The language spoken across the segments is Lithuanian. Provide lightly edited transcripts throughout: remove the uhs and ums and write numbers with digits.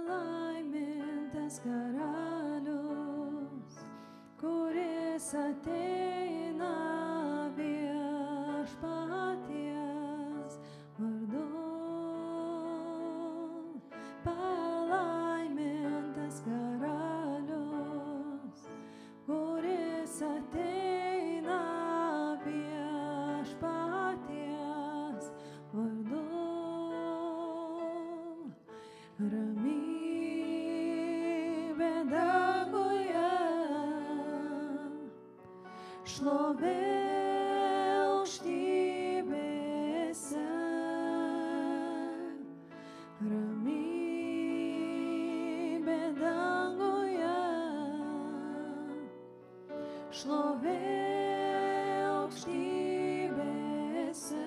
Palaimintas karalius, kuris ateina viešpaties vardu. Palaimintas karalius, kuris ateina viešpaties vardu. Ramybė danguje, šlovė aukštybėse. Ramybė danguje, šlovė aukštybėse.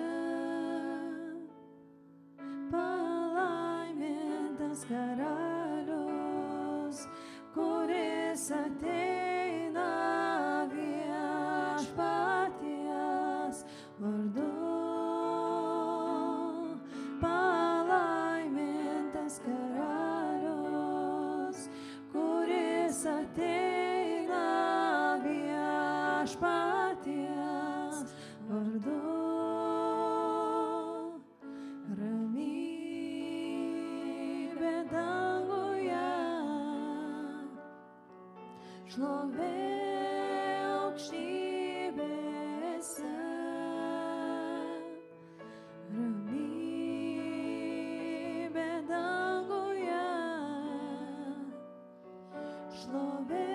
Palaimintas karalius, kuris ateina viešpaties vardu. Palaimintas karalius, kuris ateina viešpaties vardu. Ramybė danguje, šlovė aukštybėse. Ramybė danguje, šlovė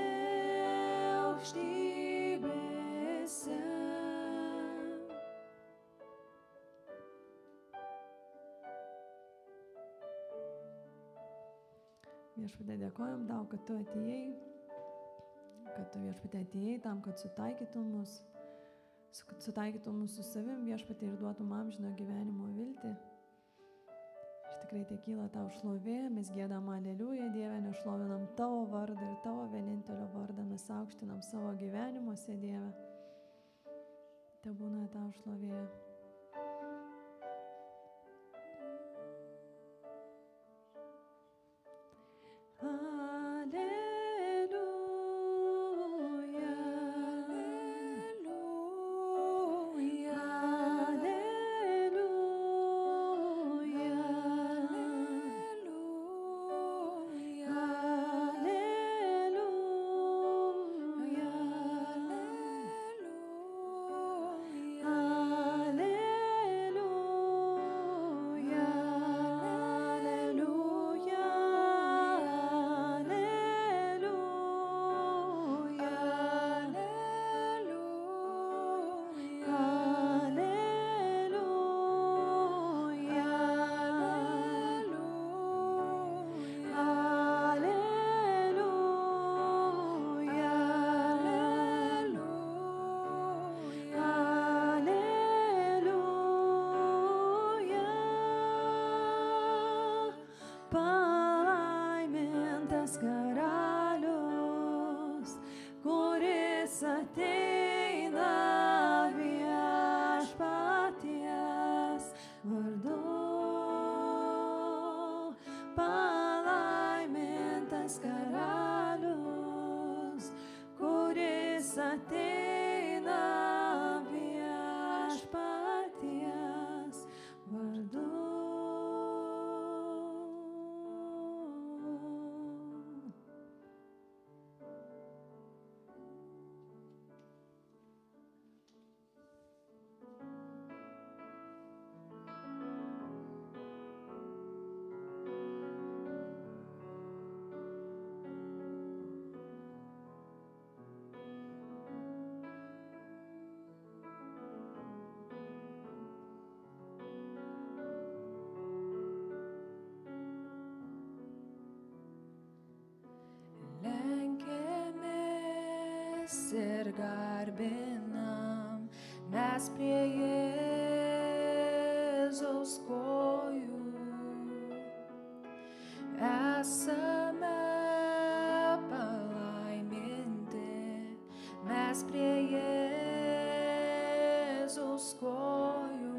aukštybėse. Viešpatie, dėkojam tau, kad tu atėjai, tam, kad sutaikytum mus su savim, viešpatie, ir duotum amžino gyvenimo viltį. Iš tikrai te kyla tau šlovė, mes giedam aleliuja, Dieve, nešlovinam tavo vardą ir tavo vienintelio vardą, mes aukštinam savo gyvenimuose, Dieve. Te būna tau šlovė. ir garbinam mes prie Jėzaus kojų. Esame palaiminti mes prie Jėzaus kojų.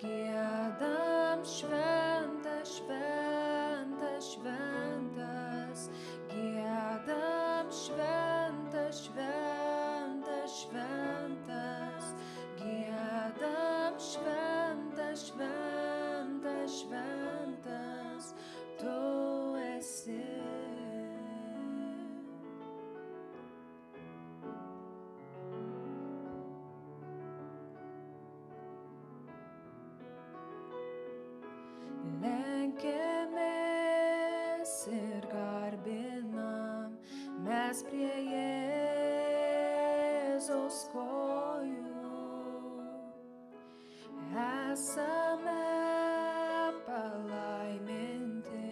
Giedam šventas, šventas, Jėzaus kojų. Esame palaiminti,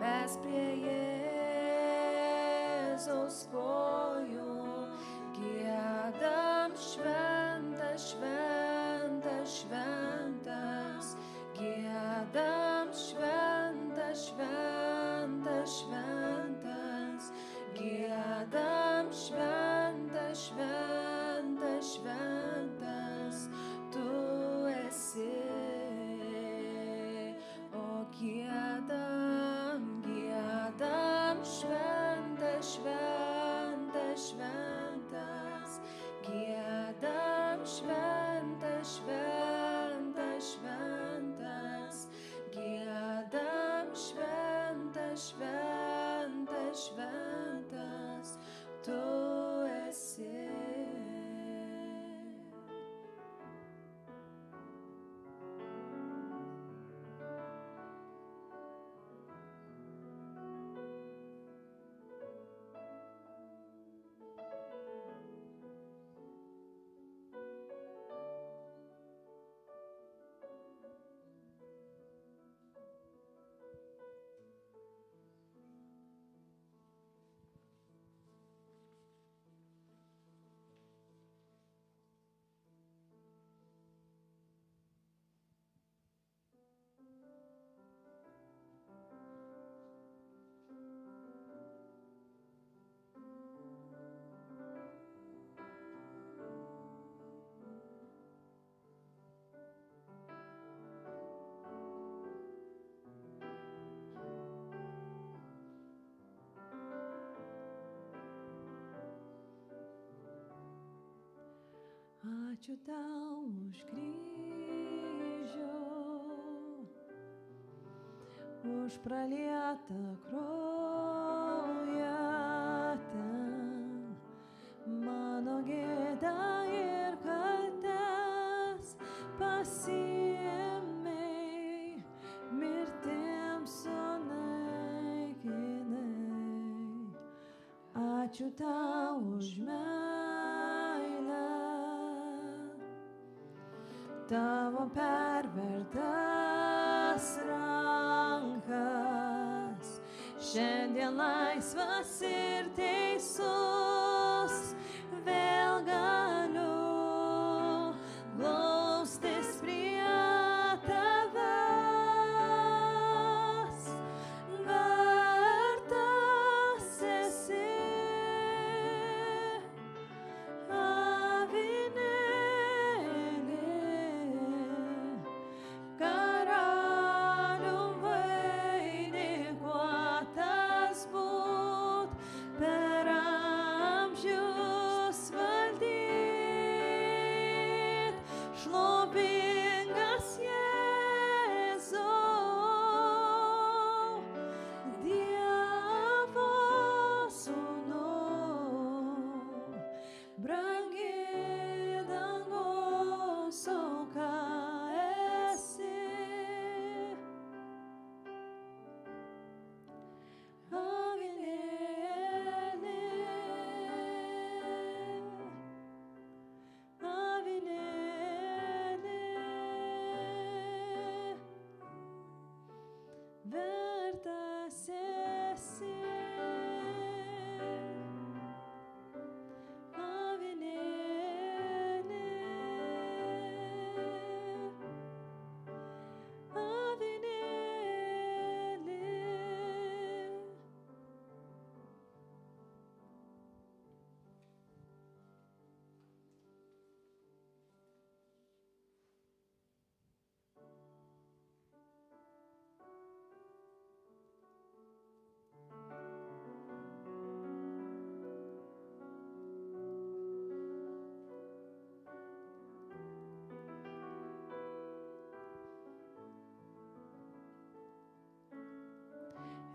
mes prie Jėzaus kojų giedam šventas, šventas, šventas, giedam šventas, šventas, šventas, giedam šventas, šventas, šventas, tu esi. O giedam, giedam šventas, šventas, šventas, giedam šventas, šventas, šventas, giedam šventas, šventas, šventas, tu esi. Ačiū tau už kryžių, už pralietą kraują ten, mano gėdą ir kaltes pasiėmei, mirtim sunaikinai. Ačiū tau už meilę, tavo pervertas rankas, šiandien laisvas ir teisus, vėl galiu glaustis prie tavęs, vertas esi.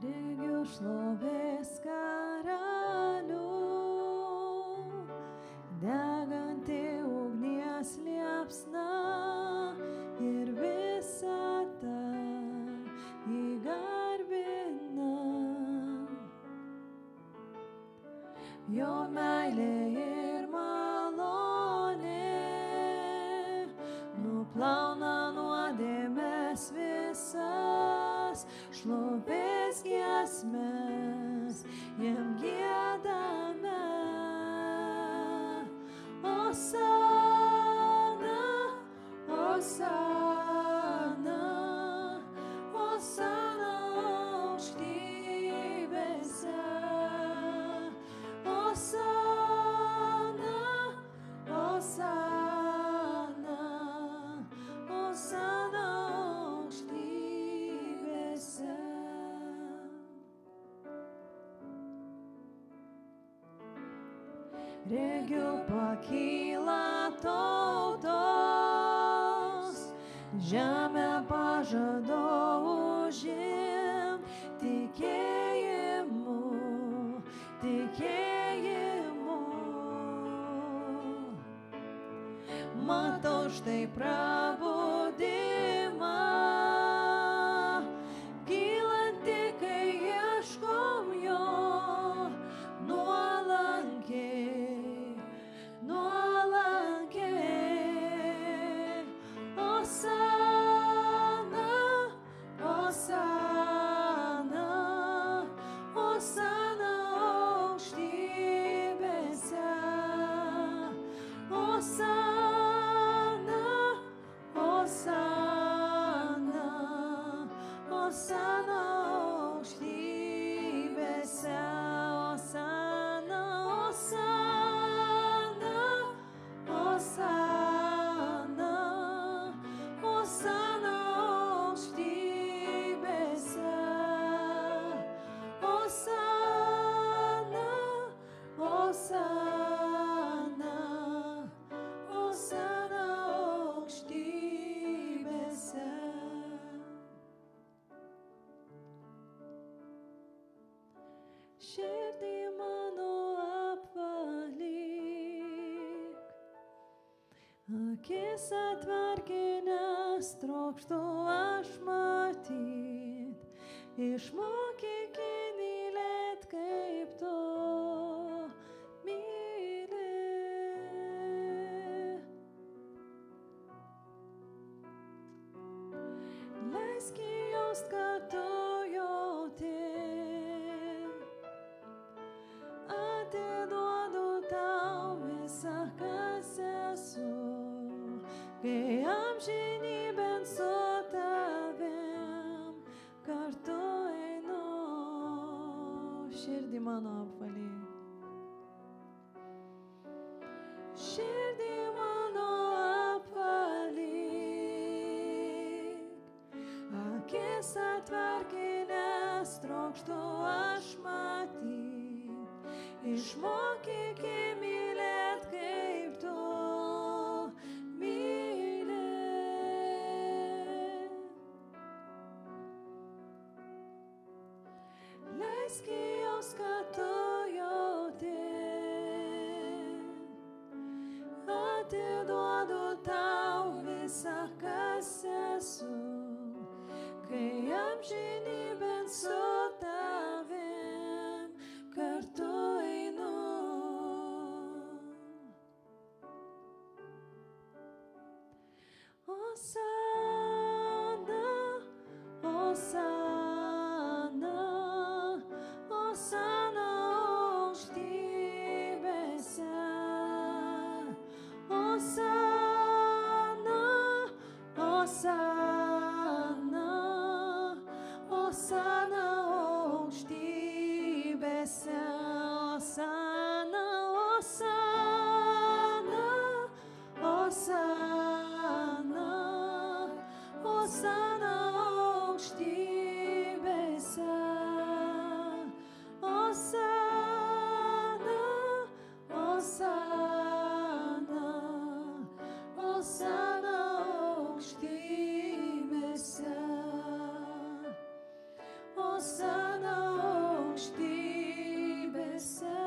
Regiu šlovės karalių, deganti ugnies liepsna ir visata įgarbina. Jo meilė ir malonė visas šlovės giesmes, jam giedame. Osana, Osana, Osana aukštybėse. Osana, Osana, Osana aukštybėse. Regiu pakyla tautos, žemę pažado užim, tikėjimu, tikėjimu. Matau štai prabudimą, kylanti, kai ieškom jo, nuolankiai, nuolankiai. Osana, Osana, Osana aukštybėse. Osana, Osana, Osana aukštybėse. Osana, Osana, Osana, Osana aukštybėse. Osana, Osana, Osana aukštybėse. Širdį mano apvalyk, akis atverkinęs trokštu aš matyt, išmokyk mylėt kaip tu myli. Leisk jaust, kad tu jauti, atiduodu tau visą, kas esu, kai amžinybėn su tavim kartu einu. Širdį mano apvalyk, širdį mano apvalyk, akis atverkinęs trokštu aš matyt, išmokyk mylėt kaip tu myli. Leisk jaust, kad tu jauti, atiduodu tau visą, kas esu, kai amžinybėn su tavim kartu einu. Osana, Osana, Osana aukštybėse. Osana, Osana, Osana aukštybėse. Osana, Osana, Osana, Osana aukštybėse. Osana, Osana, Osana aukštybėse. Osana aukštybėse.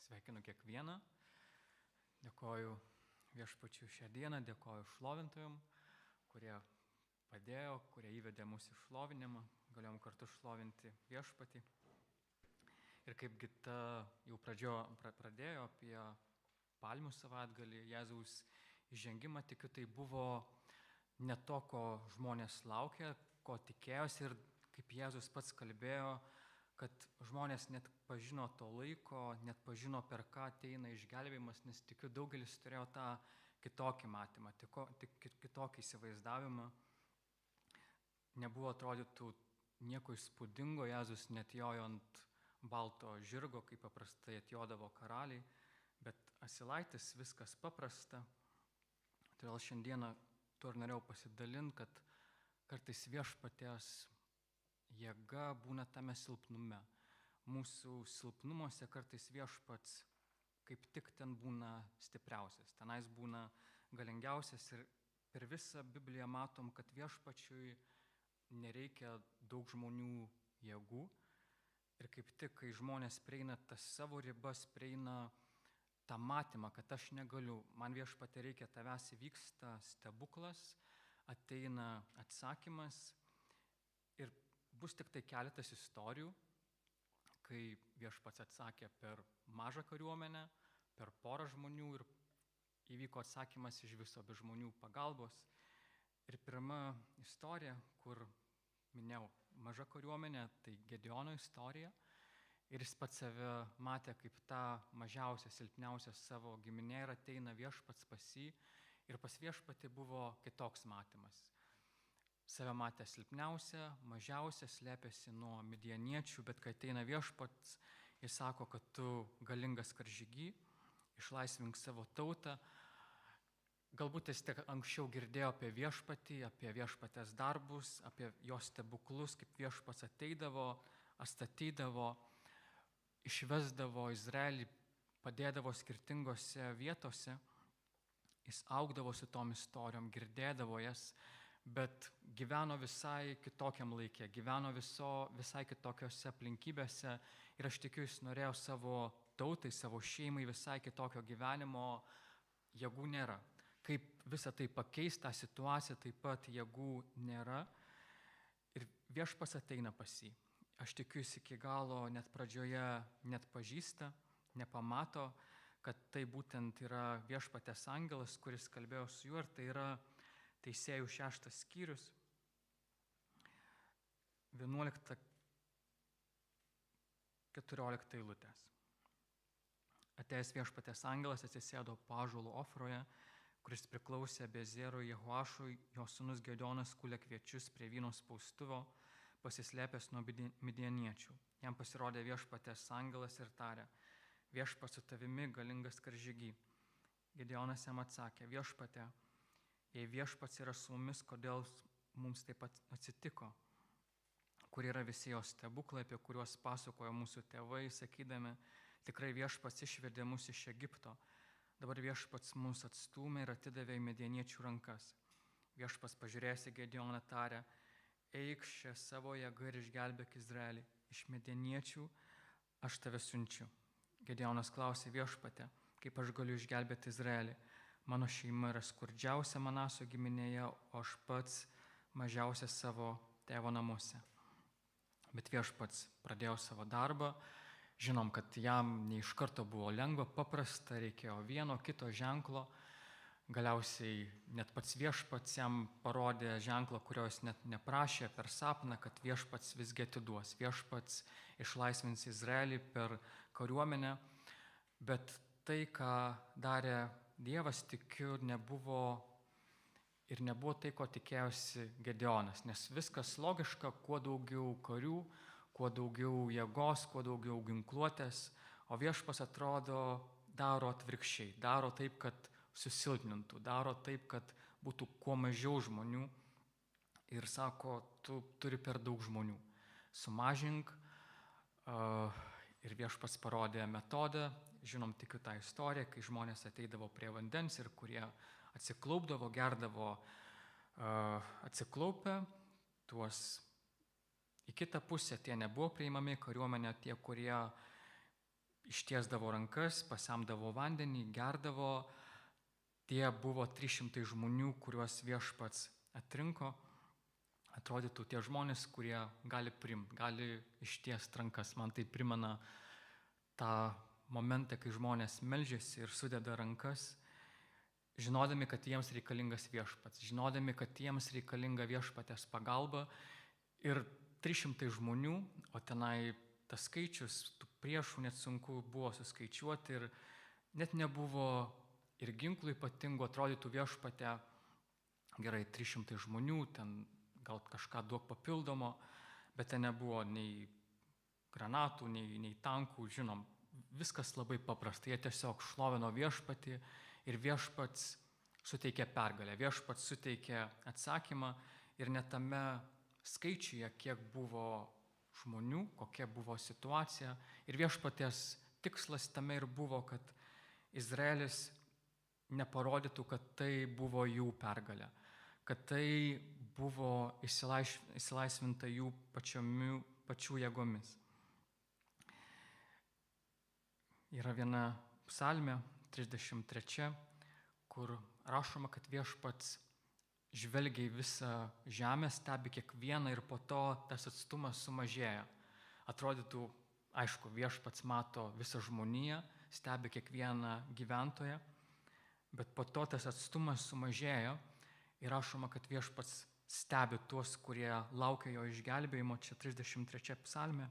Sveikinu kiekvieną. Dėkoju viešpačiui šią dieną, dėkoju šlovintojom, kurie padėjo, kurie įvedė mūsų šlovinimą. Galėjom kartu šlovinti viešpatį. Ir kaip Gita jau pradėjo apie Palmių savaitgalį, Jėzaus įžengimą, tikiu, tai buvo ne to, ko žmonės laukia, ko tikėjosi ir kaip Jėzus pats kalbėjo, kad žmonės net pažino to laiko, net pažino, per ką ateina išgelbėjimas, nes tikiu, daugelis turėjo tą kitokį matymą, kitokį įsivaizdavimą. Nebuvo atrodytų nieko įspūdingo, Jėzus net jojo ant balto žirgo, kaip paprastai atjodavo karaliai, bet asilaitis viskas paprasta. Todėl šiandieną tuo ir norėjau pasidalinti, kad kartais viešpaties jėga būna tame silpnume. Mūsų silpnumuose kartais viešpats kaip tik ten būna stipriausias, tenais būna galingiausias ir per visą Bibliją matom, kad viešpačiui nereikia daug žmonių jėgų ir kaip tik, kai žmonės prieina tas savo ribas, prieina tą matymą, kad aš negaliu, man viešpatė reikia tavęs, įvyksta stebuklas, ateina atsakymas ir bus tik tai keletas istorijų, kai viešpats atsakė per mažą kariuomenę, per porą žmonių ir įvyko atsakymas iš viso be žmonių pagalbos. Ir pirma istorija, kur minėjau maža kariuomenė, tai Gedeono istorija. Ir jis pats save matė kaip tą mažiausią, silpniausią savo giminę ir ateina viešpats pas jį. Ir pas viešpatį buvo kitoks matymas. Save matė silpniausia, mažiausia, slėpėsi nuo midjaniečių, bet kai ateina viešpats, jis sako, kad tu galingas karžygy, išlaisvink savo tautą. Galbūt jis tik anksčiau girdėjo apie viešpatį, apie viešpatės darbus, apie jos stebuklus, kaip viešpats ateidavo, atstatydavo, išvesdavo Izraelį, padėdavo skirtingose vietose. Jis augdavo su tom istorijom, girdėdavo jas, bet gyveno visai kitokiam laikė, gyveno visai kitokiose aplinkybėse ir aš tikiu, jis norėjo savo tautai, savo šeimai visai kitokio gyvenimo, jėgų nėra. Kaip visą tai pakeisti tą situaciją, taip pat jėgų nėra ir viešpats ateina pas jį. Aš tikiu, jis iki galo net pradžioje net pažįsta, nepamato, kad tai būtent yra viešpatės angelas, kuris kalbėjo su juo ir tai yra Teisėjų 6 skyrius, 11-14 eilutės. Atėjęs viešpatės angelas atsisėdo po ąžuolu Ofroje, kuris priklausė Bezerui Jehoašui, jo sūnus Gedeonas kūlė kviečius prie vyno spaustuvo, pasislėpęs nuo midjaniečių. Jam pasirodė viešpatės angelas ir tarė: viešpats su tavimi, galingas karžygy. Gedeonas jam atsakė: viešpate, jei viešpats yra su mumis, kodėl mums taip atsitiko, kur yra visi jos stebuklai, apie kuriuos pasakojo mūsų tėvai, sakydami, tikrai viešpats išvedė mus iš Egipto, dabar viešpats mus atstūmė ir atidavė į midjaniečių rankas. Viešpats pažiūrėjęs į Gedeoną tarė: eik šią savo jėgą ir išgelbėk Izraelį, iš midjaniečių aš tave siunčiu. Gedeonas klausė: viešpate, kaip aš galiu išgelbėti Izraelį? Mano šeima yra skurdžiausia Manaso giminėje, o aš pats mažiausias savo tėvo namuose. Bet viešpats pradėjo savo darbą, žinom, kad jam ne iš karto buvo lengva, paprasta, reikėjo vieno, kito ženklo. Galiausiai net pats viešpats jam parodė ženklą, kurio jis net neprašė per sapną, kad viešpats visgi atiduos. Viešpats išlaisvins Izraelį per kariuomenę, bet tai, ką darė Dievas, tikiu, nebuvo tai, ko tikėjosi Gedeonas, nes viskas logiška, kuo daugiau karių, kuo daugiau jėgos, kuo daugiau ginkluotės, o viešpas atrodo daro atvirkščiai, daro taip, kad susilpnintų, daro taip, kad būtų kuo mažiau žmonių ir sako, tu turi per daug žmonių, sumažink. Ir viešpats parodė metodą, žinom tikiu tą istoriją, kai žmonės ateidavo prie vandens ir kurie atsiklaupdavo, gerdavo atsiklaupę, tuos į kitą pusę tie nebuvo priimami, kariuomenė tie, kurie ištiesdavo rankas, pasemdavo vandenį, gerdavo. Tie buvo 300 žmonių, kuriuos viešpats atrinko. Atrodytų tie žmonės, kurie gali priimti, gali ištiesti rankas. Man tai primena tą momentą, kai žmonės meldžiasi ir sudeda rankas, žinodami, kad jiems reikalingas viešpats, žinodami, kad jiems reikalinga viešpatės pagalba. Ir 300 žmonių, o tenai tas skaičius, tų priešų net sunku buvo suskaičiuoti ir net nebuvo ir ginklų ypatingų, atrodytų viešpatė, gerai, 300 žmonių, ten gal kažką duok papildomo, bet ten nebuvo nei granatų, nei tankų, žinom, viskas labai paprasta, jie tiesiog šlovino viešpatį ir viešpats suteikė pergalę, viešpats suteikė atsakymą ir net tame skaičiuje, kiek buvo žmonių, kokia buvo situacija. Ir viešpaties tikslas tame ir buvo, kad Izraelis neparodytų, kad tai buvo jų pergalė, kad tai buvo išsilaisvinta jų pačių jėgomis. Yra viena psalmė, 33, kur rašoma, kad viešpats žvelgia į visą žemę, stebi kiekvieną ir po to tas atstumas sumažėja. Atrodytų, aišku, viešpats mato visą žmoniją, stebi kiekvieną gyventoją, bet po to tas atstumas sumažėjo ir rašoma, kad viešpats stebi tuos, kurie laukia jo išgelbėjimo, čia 33 psalmė.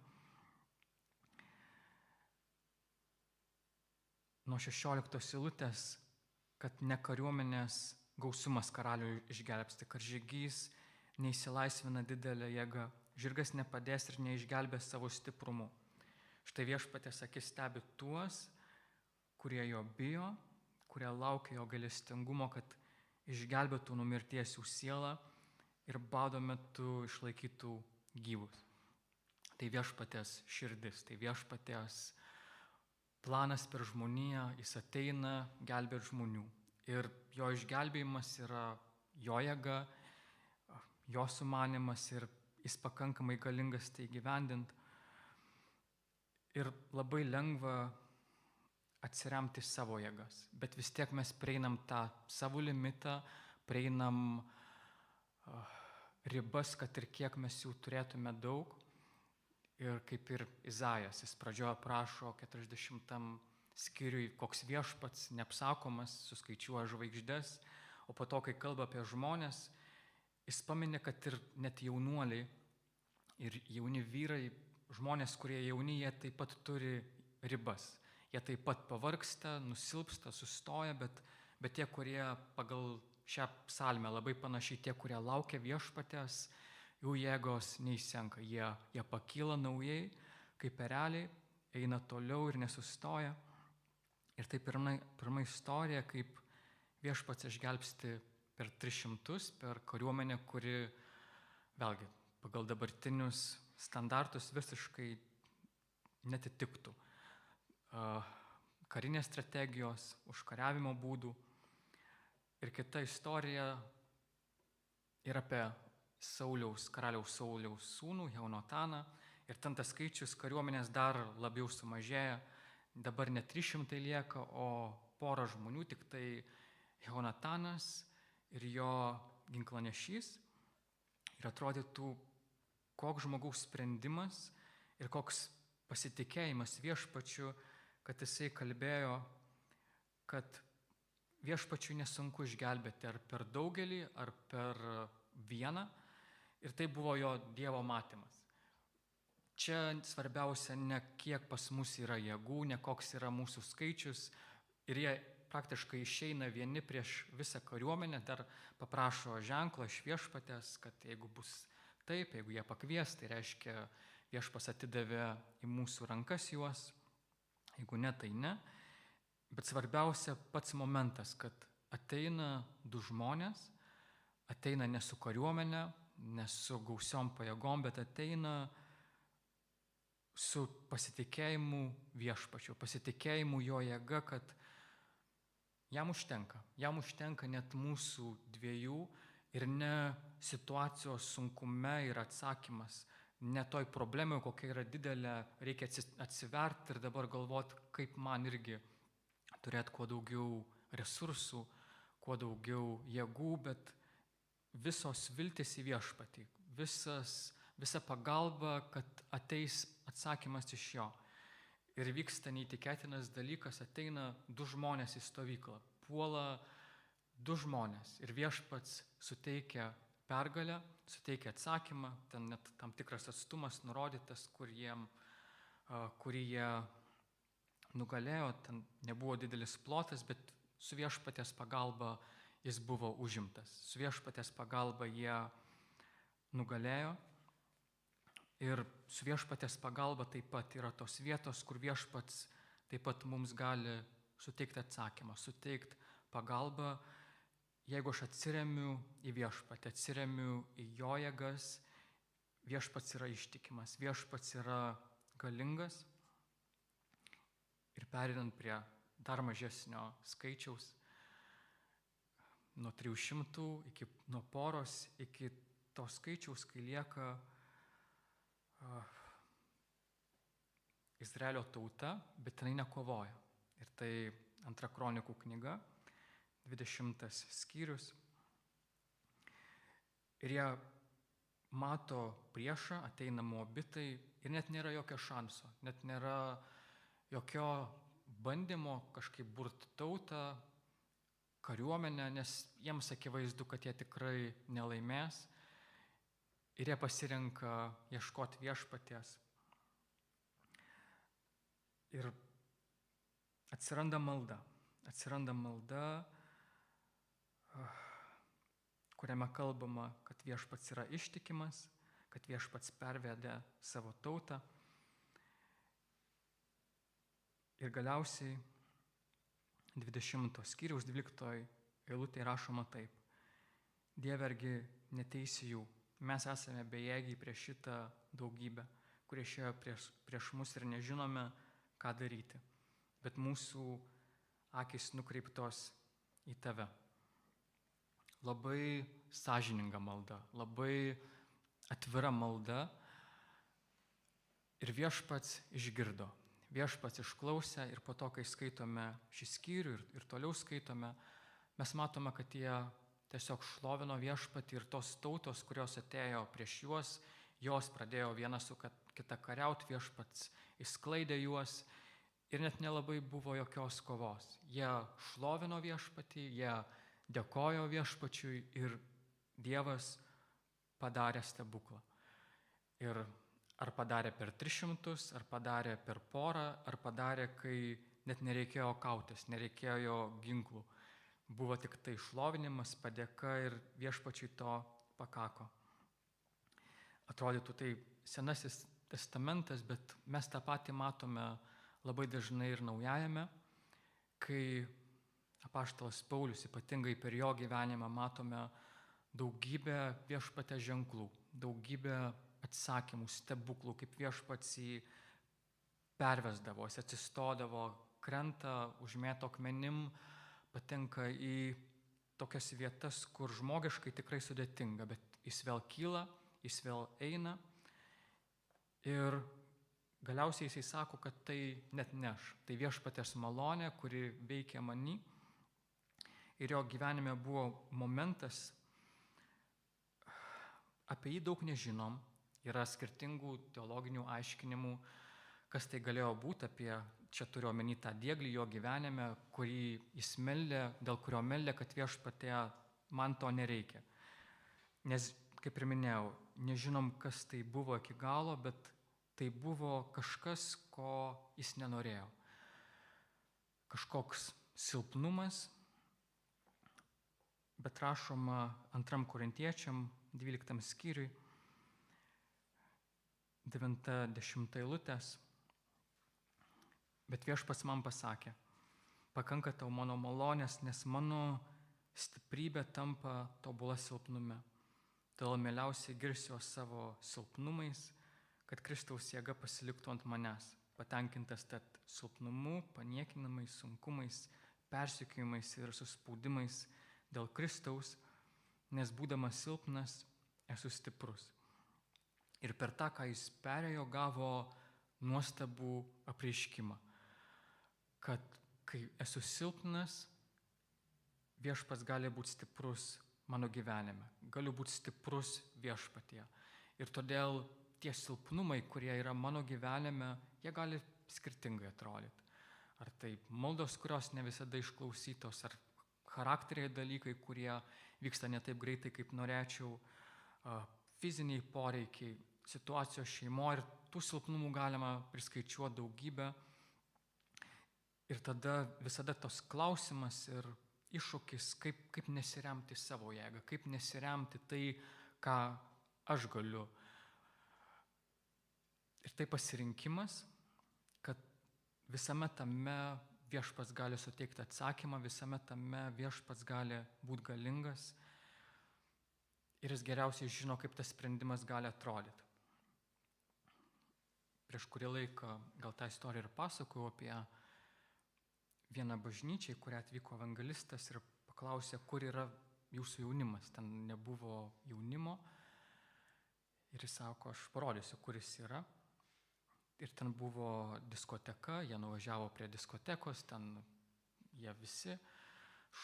Nuo 16 eilutės, kad ne kariuomenės gausumas karalių išgelbsti, karžygys neįsilaisvina didelę jėgą, žirgas nepadės ir neišgelbės savo stiprumu. Štai viešpatės akis stebi tuos, kurie jo bijo, kurie laukia jo gailestingumo, kad išgelbėtų nuo mirties jų sielą ir bado metu išlaikytų gyvus. Tai viešpatės širdis, tai viešpatės planas per žmoniją, jis ateina gelbėti žmonių. Ir jo išgelbėjimas yra jo jėga, jo sumanimas ir jis pakankamai galingas tai įgyvendinti. Ir labai lengva atsiremti savo jėgas, bet vis tiek mes prieinam tą savo limitą, prieinam ribas, kad ir kiek mes jų turėtume daug. Ir kaip ir Izaijas, jis pradžioje prašo 40 skyriui, koks viešpats neapsakomas, suskaičiuoja žvaigždes, o po to, kai kalba apie žmonės, jis paminė, kad ir net jaunuoliai ir jauni vyrai, žmonės, kurie jauni, jie taip pat turi ribas. Jie taip pat pavargsta, nusilpsta, sustoja, bet tie, kurie pagal šią psalmę labai panašiai, tie, kurie laukia viešpatės, jų jėgos neįsenka. Jie pakyla naujai, kaip ereliai, eina toliau ir nesustoja. Ir tai pirma istorija, kaip viešpats išgelbsti per 300, per kariuomenę, kuri, vėlgi, pagal dabartinius standartus visiškai netitiktų karinės strategijos, užkariavimo būdų. Ir kita istorija yra apie karaliaus Sauliaus sūnų, Jehonataną. Ir ten tas skaičius kariuomenės dar labiau sumažėja. Dabar ne 300 lieka, o pora žmonių, tik tai Jehonatanas ir jo ginklanešys. Ir atrodytų, koks žmogaus sprendimas ir koks pasitikėjimas viešpačiu, kad jisai kalbėjo, kad viešpačiui nesunku išgelbėti ar per daugelį, ar per vieną. Ir tai buvo jo Dievo matymas. Čia svarbiausia ne kiek pas mus yra jėgų, ne koks yra mūsų skaičius. Ir jie praktiškai išeina vieni prieš visą kariuomenę, dar paprašo ženklo iš viešpatės, kad jeigu bus taip, jeigu jie pakvies, tai reiškia viešpas atidavė į mūsų rankas juos, jeigu ne, tai ne. Bet svarbiausia pats momentas, kad ateina du žmonės, ateina ne su kariuomenė, ne su gausiom pajėgom, bet ateina su pasitikėjimu viešpačiu, pasitikėjimu jo jėga, kad jam užtenka net mūsų dviejų ir ne situacijos sunkume yra atsakymas, ne toj problemai, kokia yra didelė, reikia atsiverti ir dabar galvoti, kaip man irgi turėti kuo daugiau resursų, kuo daugiau jėgų, bet visos viltis į viešpatį, visa pagalba, kad ateis atsakymas iš jo. Ir vyksta neįtikėtinas dalykas, ateina 2 žmonės į stovyklą, puola 2 žmonės ir viešpats suteikia pergalę, suteikia atsakymą, ten net tam tikras atstumas nurodytas, kurį jie nugalėjo, ten nebuvo didelis plotas, bet su viešpaties pagalba jis buvo užimtas. Su viešpaties pagalba jie nugalėjo ir su viešpaties pagalba taip pat yra tos vietos, kur viešpats taip pat mums gali suteikti atsakymą, suteikti pagalbą, jeigu aš atsiremiu į viešpatį, atsiremiu į jo jėgas, viešpats yra ištikimas, viešpats yra galingas. Ir pereinant prie dar mažesnio skaičiaus, nuo 300 nuo poros iki to skaičiaus, kai lieka Izraelio tauta, bet jinai nekovoja. Ir tai 2 Kronikų knyga, 20 skyrius. Ir jie mato priešą, ateina moabitai ir net nėra jokio šanso, net nėra jokio bandymo kažkaip burti tautą, kariuomenę, nes jiems akivaizdu, kad jie tikrai nelaimės ir jie pasirenka ieškoti viešpaties. Ir atsiranda malda, kuriame kalbama, kad viešpats yra ištikimas, kad viešpats pervedė savo tautą. Ir galiausiai 20 skyriaus 12 eilutėje rašoma taip. Dieve, argi neteisi jų, mes esame bejėgiai prieš šitą daugybę, kurie išėjo prieš mus ir nežinome, ką daryti. Bet mūsų akys nukreiptos į tave. Labai sąžininga malda, labai atvira malda ir viešpats išgirdo. Viešpats išklausė ir po to, kai skaitome šį skyrių ir toliau skaitome, mes matome, kad jie tiesiog šlovino viešpatį ir tos tautos, kurios atėjo prieš juos, jos pradėjo viena su kita kariauti, viešpats išsklaidė juos ir net nelabai buvo jokios kovos. Jie šlovino viešpatį, jie dėkojo viešpačiui ir Dievas padarė stebuklą. Ir ar padarė per 300, ar padarė per porą, ar padarė, kai net nereikėjo kautis, nereikėjo ginklų. Buvo tik tai šlovinimas, padėka ir viešpačiui to pakako. Atrodytų tai Senasis testamentas, bet mes tą patį matome labai dažnai ir Naujajame, kai apaštalas Paulius, ypatingai per jo gyvenimą, matome daugybę viešpatės ženklų, daugybę atsakymų, stebuklų, kaip viešpats jį pervesdavo, jis atsistodavo, krenta, užmėto akmenim, patenka į tokias vietas, kur žmogiškai tikrai sudėtinga, bet jis vėl kyla, jis vėl eina ir galiausiai jisai sako, kad tai net neš. Tai viešpatės malonė, kuri veikia many ir jo gyvenime buvo momentas, apie jį daug nežinom, yra skirtingų teologinių aiškinimų, kas tai galėjo būti, apie, čia turiu omeny tą dieglį jo gyvenime, kurį jis meldė, dėl kurio meldė, kad viešpatie man to nereikia. Nes, kaip ir minėjau, nežinom, kas tai buvo iki galo, bet tai buvo kažkas, ko jis nenorėjo. Kažkoks silpnumas, bet rašoma 2 Korintiečiam 12 skyriui, 9-10 eilutės. Bet viešpats man pasakė, pakanka tau mano malonės, nes mano stiprybė tampa tobula silpnume. Todėl mieliausiai girsiuos savo silpnumais, kad Kristaus jėga pasiliktų ant manęs, patenkintas tad silpnumu, paniekinamais, sunkumais, persekiojimais ir suspaudimais dėl Kristaus, nes būdamas silpnas esu stiprus. Ir per tą, ką jis perėjo, gavo nuostabų apreiškimą, kad kai esu silpnas, Viešpats gali būti stiprus mano gyvenime, galiu būti stiprus Viešpatyje. Ir todėl tie silpnumai, kurie yra mano gyvenime, jie gali skirtingai atrodyti. Ar tai maldos, kurios ne visada išklausytos, ar charakteriai dalykai, kurie vyksta ne taip greitai, kaip norėčiau, fiziniai poreikiai, situacijos šeimoje, ir tų silpnumų galima priskaičiuoti daugybę. Ir tada visada tos klausimas ir iššūkis, kaip nesiremti savo jėgą, kaip nesiremti tai, ką aš galiu. Ir tai pasirinkimas, kad visame tame Viešpats gali suteikti atsakymą, visame tame Viešpats gali būti galingas ir jis geriausiai žino, kaip tas sprendimas gali atrodyti. Prieš kurį laiką gal tą istoriją ir pasakojau apie vieną bažnyčią, į kurią atvyko evangelistas ir paklausė, kur yra jūsų jaunimas. Ten nebuvo jaunimo ir jis sako, aš parodysiu, kur jis yra. Ir ten buvo diskoteka, jie nuvažiavo prie diskotekos, ten jie visi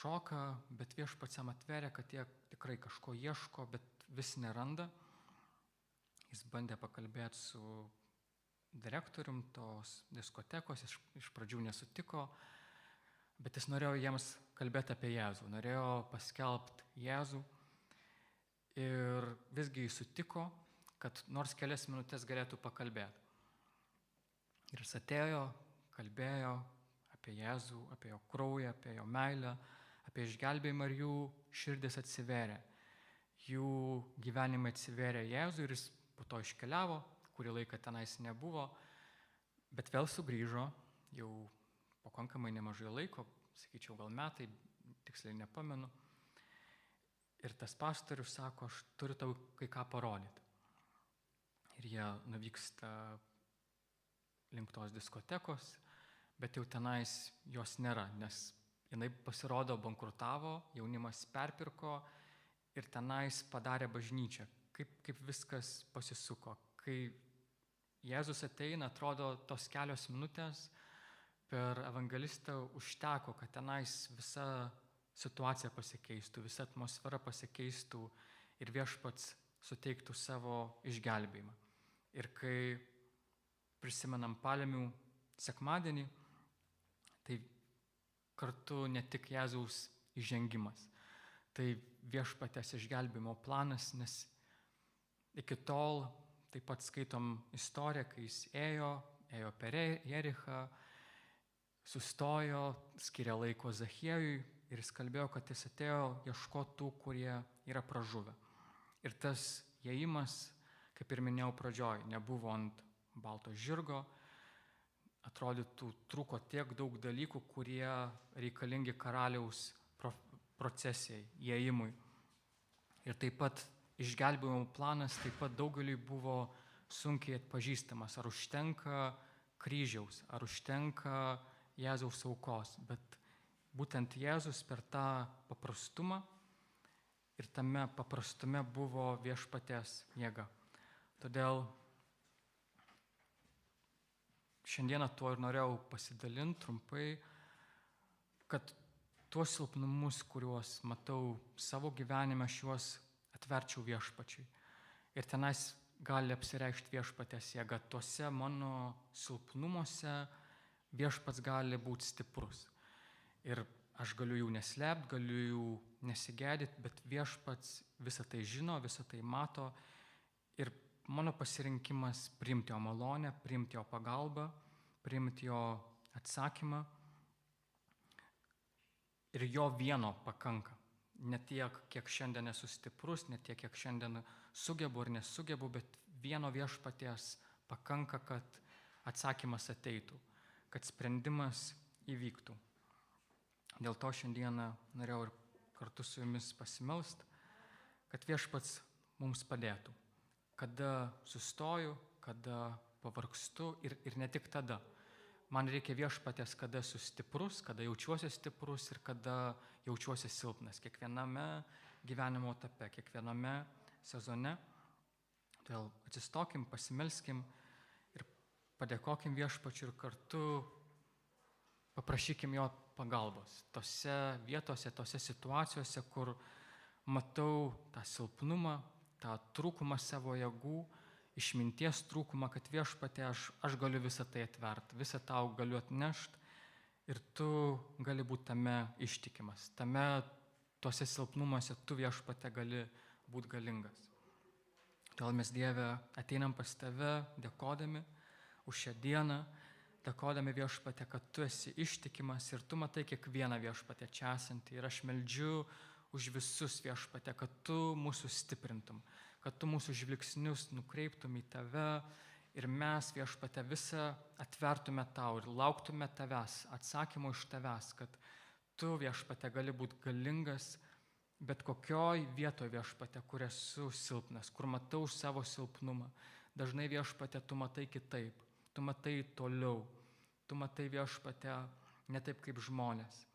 šoka, bet Viešpats jam atveria, kad jie tikrai kažko ieško, bet vis neranda. Jis bandė pakalbėti su direktorium tos diskotekos, iš pradžių nesutiko, bet jis norėjo jiems kalbėti apie Jėzų, norėjo paskelbti Jėzų ir visgi jis sutiko, kad nors kelias minutės galėtų pakalbėti. Ir jis atėjo, kalbėjo apie Jėzų, apie jo kraują, apie jo meilę, apie išgelbėjimą, ir jų širdis atsivėrė. Jų gyvenimai atsivėrė Jėzų ir jis po to iškeliavo, kurį laiką tenais nebuvo, bet vėl sugrįžo, jau pakankamai nemažai laiko, sakyčiau gal metai, tiksliai nepamenu. Ir tas pastorius sako, aš turiu tau kai ką parodyti. Ir jie nuvyksta link tos diskotekos, bet jau tenais jos nėra, nes jinai pasirodo bankrutavo, jaunimas perpirko ir tenais padarė bažnyčią. Kaip viskas pasisuko. Kai Jėzus ateina, atrodo, tos kelios minutės per evangelistą užteko, kad tenais visa situacija pasikeistų, visa atmosfera pasikeistų ir Viešpats suteiktų savo išgelbėjimą. Ir kai prisimenam Palmių sekmadienį, tai kartu ne tik Jėzaus įžengimas, tai Viešpaties išgelbėjimo planas, nes iki tol taip pat skaitom istoriją, kai jis ėjo per Jerichą, sustojo, skiria laiko Zachiejui ir jis kalbėjo, kad jis atėjo ieškoti tų, kurie yra pražuvę. Ir tas ėjimas, kaip ir minėjau pradžioj, nebuvo ant balto žirgo, atrodytų trūko tiek daug dalykų, kurie reikalingi karaliaus procesijai, įėjimui. Ir taip pat išgelbėjimo planas taip pat daugeliui buvo sunkiai atpažįstamas, ar užtenka kryžiaus, ar užtenka Jėzaus aukos, bet būtent Jėzus per tą paprastumą ir tame paprastume buvo Viešpaties jėga. Todėl šiandieną tuo ir norėjau pasidalinti trumpai, kad tuos silpnumus, kuriuos matau savo gyvenime, aš juos atverčiau Viešpačiui. Ir tenais gali apsireikšti Viešpaties jėga. Tuose mano silpnumuose Viešpats gali būti stiprus. Ir aš galiu jų neslėpti, galiu jų nesigėdyti, bet Viešpats visą tai žino, visą tai mato. Ir mano pasirinkimas priimti jo malonę, priimti jo pagalbą, priimti jo atsakymą. Ir jo vieno pakanka. Ne tiek, kiek šiandien esu stiprus, ne tiek, kiek šiandien sugebu ar nesugebu, bet vieno Viešpaties pakanka, kad atsakymas ateitų, kad sprendimas įvyktų. Dėl to šiandieną norėjau ir kartu su jumis pasimelst, kad Viešpats mums padėtų. Kada sustoju, kada pavargstu ir ne tik tada. Man reikia Viešpaties, kada esu stiprus, kada jaučiuosi stiprus ir kada jaučiuosi silpnas. Kiekviename gyvenimo etape, kiekviename sezone. Todėl atsistokim, pasimelskim ir padėkokim Viešpačiui ir kartu paprašykim jo pagalbos. Tose vietose, tose situacijose, kur matau tą silpnumą, tą trūkumą savo jėgų, išminties trūkumą, kad Viešpatie aš galiu visą tai atvert, visą tau galiu atnešti ir tu gali būti tame ištikimas. Tuose silpnumuose tu Viešpatie gali būti galingas. Todėl mes, Dieve, ateinam pas tave, dėkodami už šią dieną, dėkodami Viešpatie, kad tu esi ištikimas ir tu matai kiekvieną Viešpatie čia esantį. Ir aš meldžiu už visus Viešpatie, kad tu mūsų stiprintum, kad tu mūsų žvilgsnius nukreiptum į tave ir mes Viešpatie visą atvertume tau ir lauktume tavęs, atsakymo iš tavęs, kad tu Viešpatie gali būti galingas bet kokioj vietoje Viešpatie, kur esu silpnas, kur matau savo silpnumą. Dažnai Viešpatie tu matai kitaip, tu matai toliau, tu matai Viešpatie ne taip kaip žmonės.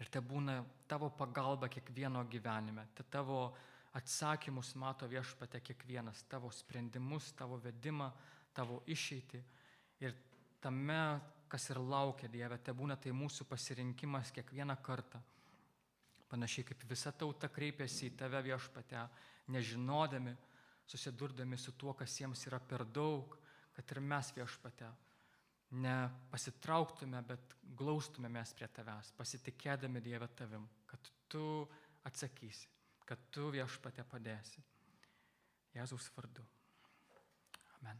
Ir tai būna tavo pagalba kiekvieno gyvenime, tai tavo atsakymus mato Viešpatie kiekvienas, tavo sprendimus, tavo vedimą, tavo išeitį. Ir tame, kas ir laukia, Dieve, tai būna tai mūsų pasirinkimas kiekvieną kartą. Panašiai kaip visa tauta kreipėsi į tave Viešpatie, nežinodami, susidurdami su tuo, kas jiems yra per daug, kad ir mes Viešpatie nepasitrauktume, bet glaustumėmės prie tavęs, pasitikėdami, Dieve, tavim, kad tu atsakysi, kad tu Viešpatie padėsi. Jėzaus vardu. Amen.